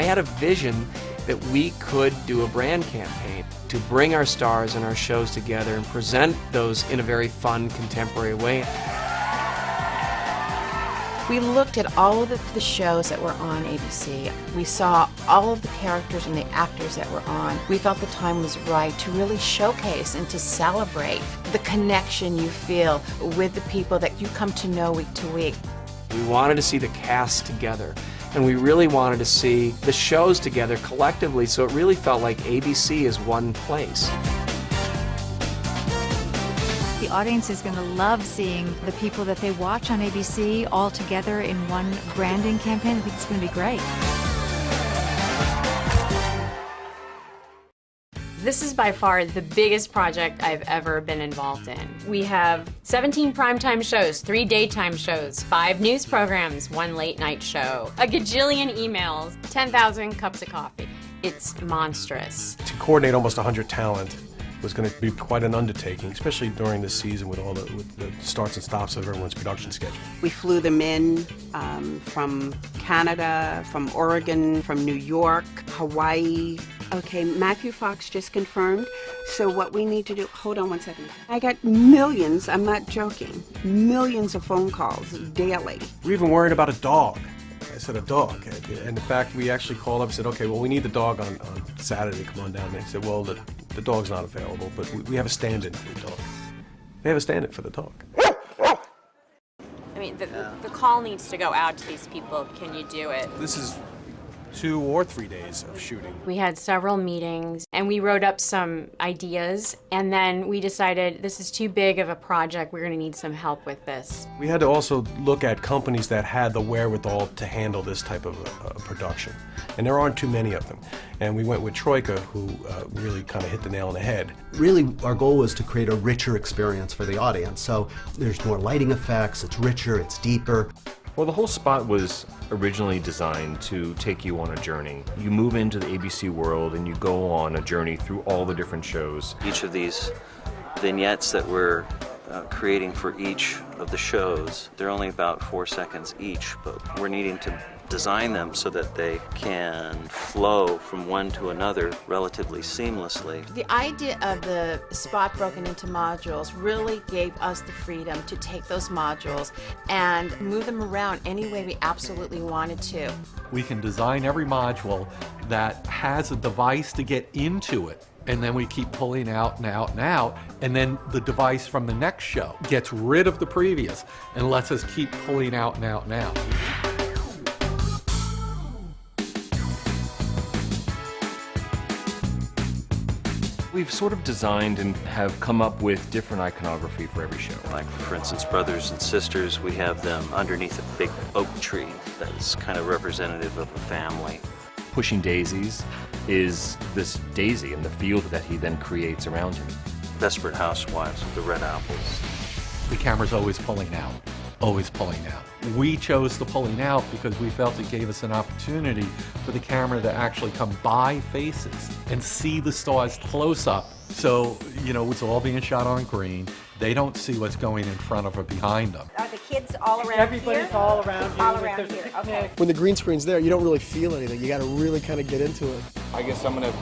I had a vision that we could do a brand campaign to bring our stars and our shows together and present those in a very fun, contemporary way. We looked at all of the shows that were on ABC. We saw all of the characters and the actors that were on. We felt the time was right to really showcase and to celebrate the connection you feel with the people that you come to know week to week. We wanted to see the cast together, and we really wanted to see the shows together collectively, so it really felt like ABC is one place. The audience is going to love seeing the people that they watch on ABC all together in one branding campaign. I think it's going to be great. This is by far the biggest project I've ever been involved in. We have 17 primetime shows, 3 daytime shows, 5 news programs, 1 late night show, a gajillion emails, 10,000 cups of coffee. It's monstrous. To coordinate almost 100 talent was going to be quite an undertaking, especially during this season with all the starts and stops of everyone's production schedule. We flew them in from Canada, from Oregon, from New York, Hawaii. Okay, Matthew Fox just confirmed. So what we need to do, hold on one second. I got millions, I'm not joking, millions of phone calls daily. We're even worried about a dog. I said a dog, and in fact we actually called up and said, okay, well we need the dog on Saturday, come on down. And they said, well the dog's not available, but we have a stand-in for the dog. They have a stand-in for the dog. I mean, the call needs to go out to these people. Can you do it? This is 2 or 3 days of shooting. We had several meetings and we wrote up some ideas, and then we decided this is too big of a project, we're going to need some help with this. We had to also look at companies that had the wherewithal to handle this type of production, and there aren't too many of them. And we went with Troika, who really kind of hit the nail on the head. Really, our goal was to create a richer experience for the audience. So there's more lighting effects, it's richer, it's deeper. Well, the whole spot was originally designed to take you on a journey. You move into the ABC world and you go on a journey through all the different shows. Each of these vignettes that we're creating for each of the shows, they're only about 4 seconds each, but we're needing to design them so that they can flow from one to another relatively seamlessly. The idea of the spot broken into modules really gave us the freedom to take those modules and move them around any way we absolutely wanted to. We can design every module that has a device to get into it, and then we keep pulling out and out and out, and then the device from the next show gets rid of the previous and lets us keep pulling out and out and out. We've sort of designed and have come up with different iconography for every show. Like, for instance, Brothers and Sisters, we have them underneath a big oak tree that's kind of representative of a family. Pushing Daisies is this daisy in the field that he then creates around him. Desperate Housewives with the red apples. The camera's always pulling out, always pulling out. We chose the pulling out because we felt it gave us an opportunity for the camera to actually come by faces and see the stars close up. So, you know, it's all being shot on green. They don't see what's going in front of or behind them. Are the kids all around Everybody's here? all around you. All around here, okay. When the green screen's there, you don't really feel anything. You got to really kind of get into it. I guess I'm going to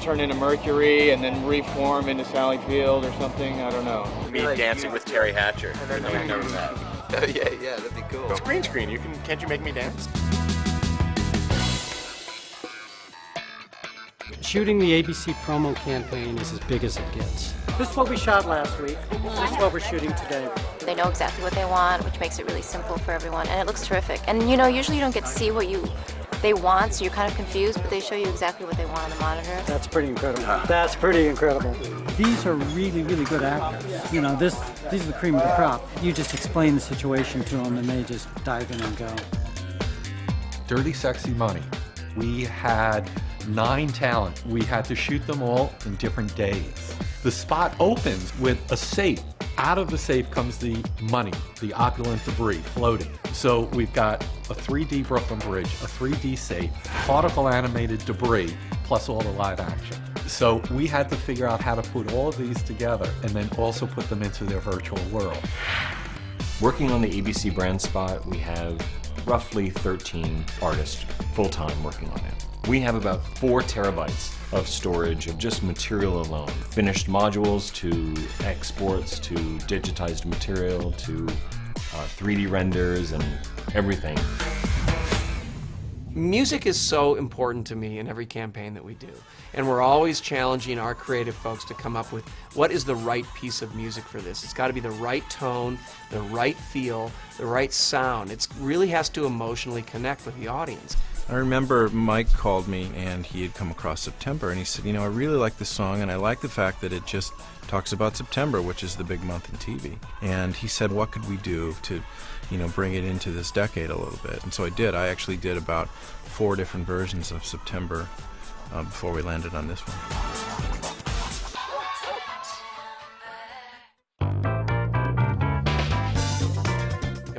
turn into Mercury and then reform into Sally Field or something. I don't know. Me dancing with Terry Hatcher. I don't know if you know that. Oh yeah, that'd be cool. It's green screen. Can't you make me dance? Shooting the ABC promo campaign is as big as it gets. This is what we shot last week. This is what we're shooting today. They know exactly what they want, which makes it really simple for everyone, and it looks terrific. And you know, usually you don't get to see what they want, so you're kind of confused, but they show you exactly what they want on the monitor. That's pretty incredible. That's pretty incredible. These are really, really good actors. You know, these are the cream of the crop. You just explain the situation to them and they just dive in and go. Dirty Sexy Money. We had 9 talent. We had to shoot them all in different days. The spot opens with a safe. Out of the safe comes the money, the opulent debris floating. So we've got a 3D Brooklyn Bridge, a 3D safe, particle animated debris, plus all the live action. So we had to figure out how to put all of these together and then also put them into their virtual world. Working on the ABC brand spot, we have roughly 13 artists full-time working on it. We have about 4 terabytes of storage of just material alone. Finished modules to exports to digitized material to 3D renders and everything. Music is so important to me in every campaign that we do. And we're always challenging our creative folks to come up with what is the right piece of music for this. It's got to be the right tone, the right feel, the right sound. It really has to emotionally connect with the audience. I remember Mike called me and he had come across September and he said, you know, I really like this song and I like the fact that it just talks about September, which is the big month in TV. And he said, what could we do to, you know, bring it into this decade a little bit? And so I did. I actually did about 4 different versions of September before we landed on this one.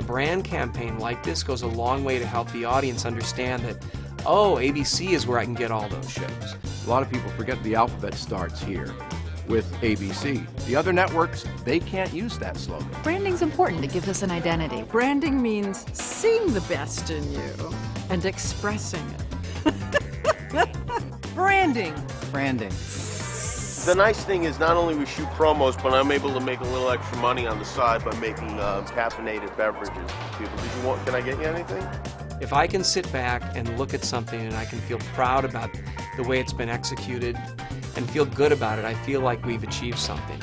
Brand campaign like this goes a long way to help the audience understand that, oh, ABC is where I can get all those shows. A lot of people forget the alphabet starts here with ABC. The other networks, they can't use that slogan. Branding's important. It gives us an identity. Branding means seeing the best in you and expressing it. Branding. Branding. The nice thing is not only we shoot promos, but I'm able to make a little extra money on the side by making caffeinated beverages. People, can I get you anything? If I can sit back and look at something and I can feel proud about the way it's been executed and feel good about it, I feel like we've achieved something.